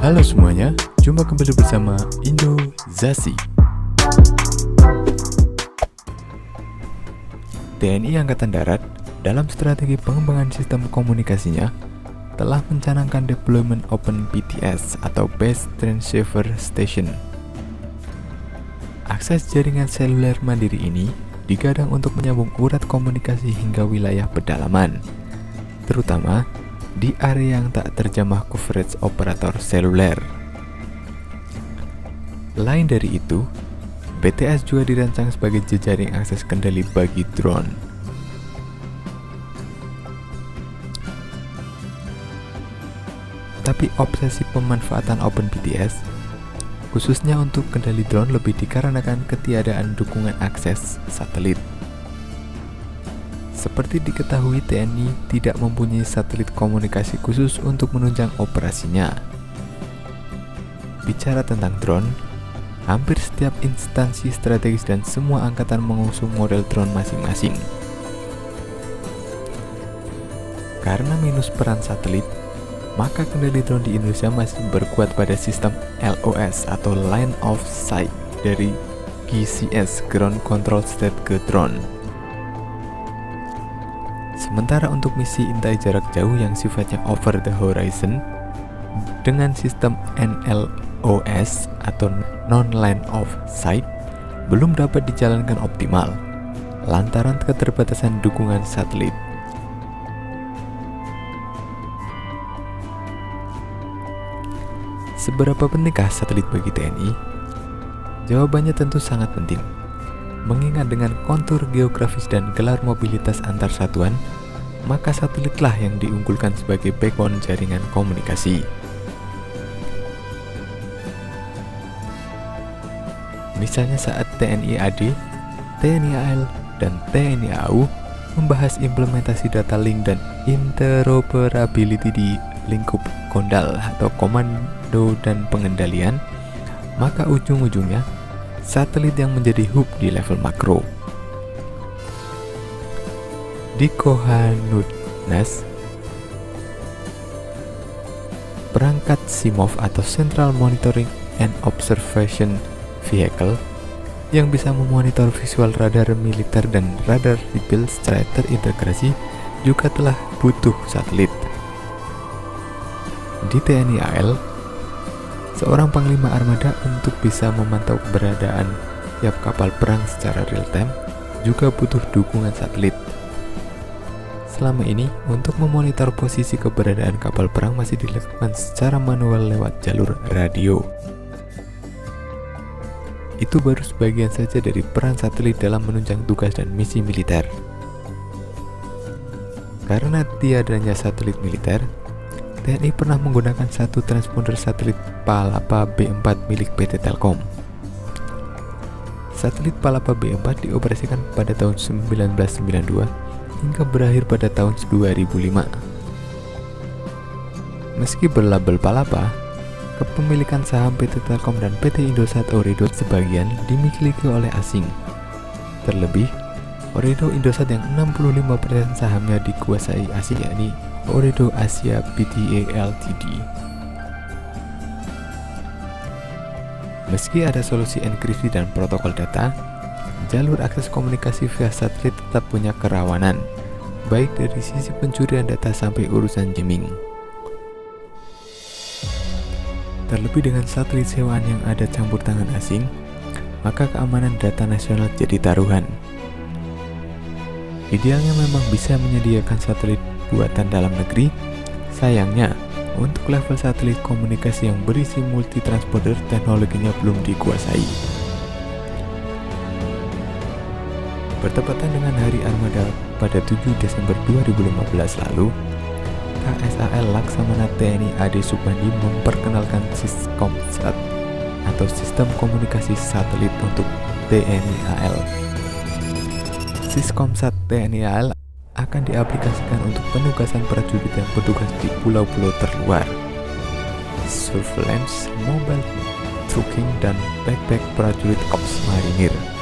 Halo semuanya, jumpa kembali bersama Indozasi. TNI Angkatan Darat dalam strategi pengembangan sistem komunikasinya telah mencanangkan deployment Open BTS atau Base Transceiver Station. Akses jaringan seluler mandiri ini digadang untuk menyambung urat komunikasi hingga wilayah pedalaman, terutama di area yang tak terjamah coverage operator seluler. Lain dari itu, BTS juga dirancang sebagai jejaring akses kendali bagi drone. Tapi obsesi pemanfaatan Open BTS, khususnya untuk kendali drone, lebih dikarenakan ketiadaan dukungan akses satelit. Seperti diketahui, TNI tidak mempunyai satelit komunikasi khusus untuk menunjang operasinya. Bicara tentang drone, hampir setiap instansi strategis dan semua angkatan mengusung model drone masing-masing. Karena minus peran satelit, maka kendali drone di Indonesia masih berkuat pada sistem LOS atau Line of Sight dari GCS Ground Control State ke drone. Sementara untuk misi intai jarak jauh yang sifatnya over the horizon dengan sistem NLOS atau non-line of sight belum dapat dijalankan optimal lantaran keterbatasan dukungan satelit. Seberapa pentingkah satelit bagi TNI? Jawabannya tentu sangat penting. Mengingat dengan kontur geografis dan gelar mobilitas antar satuan, maka satelitlah yang diunggulkan sebagai backbone jaringan komunikasi. Misalnya saat TNI AD, TNI AL, dan TNI AU membahas implementasi data link dan interoperability di lingkup KONDAL atau Komando dan Pengendalian, maka ujung-ujungnya satelit yang menjadi hub di level makro. Di Kohanutnas, perangkat CMOV atau Central Monitoring and Observation Vehicle yang bisa memonitor visual radar militer dan radar sipil secara terintegrasi juga telah butuh satelit. Di TNI AL, seorang panglima armada untuk bisa memantau keberadaan tiap kapal perang secara real time juga butuh dukungan satelit. Selama ini, untuk memonitor posisi keberadaan kapal perang masih dilakukan secara manual lewat jalur radio. Itu baru sebagian saja dari peran satelit dalam menunjang tugas dan misi militer. Karena tiadanya satelit militer, TNI pernah menggunakan satu transponder satelit Palapa B4 milik PT Telkom. Satelit Palapa B4 dioperasikan pada tahun 1992 hingga berakhir pada tahun 2005. Meski berlabel Palapa, kepemilikan saham PT Telkom dan PT Indosat Ooredoo sebagian dimiliki oleh asing. Terlebih, Ooredoo Indosat yang 65% sahamnya dikuasai asing, yakni Ooredoo Asia Pte Ltd. Meski ada solusi enkripsi dan protokol data, jalur akses komunikasi via satelit tetap punya kerawanan, baik dari sisi pencurian data sampai urusan jamming. Terlebih dengan satelit sewaan yang ada campur tangan asing, maka keamanan data nasional jadi taruhan. Idealnya memang bisa menyediakan satelit buatan dalam negeri. Sayangnya, untuk level satelit komunikasi yang berisi multi transponder, teknologinya belum dikuasai. Bertepatan dengan Hari Armada pada 7 Desember 2015 lalu, KSAL Laksamana TNI AD Supandi memperkenalkan Siskomsat atau Sistem Komunikasi Satelit untuk TNI AL. Siskomsat TNI AL akan diaplikasikan untuk penugasan prajurit yang bertugas di pulau-pulau terluar, surveillance, mobile tracking, dan backpack prajurit Ops Marinir.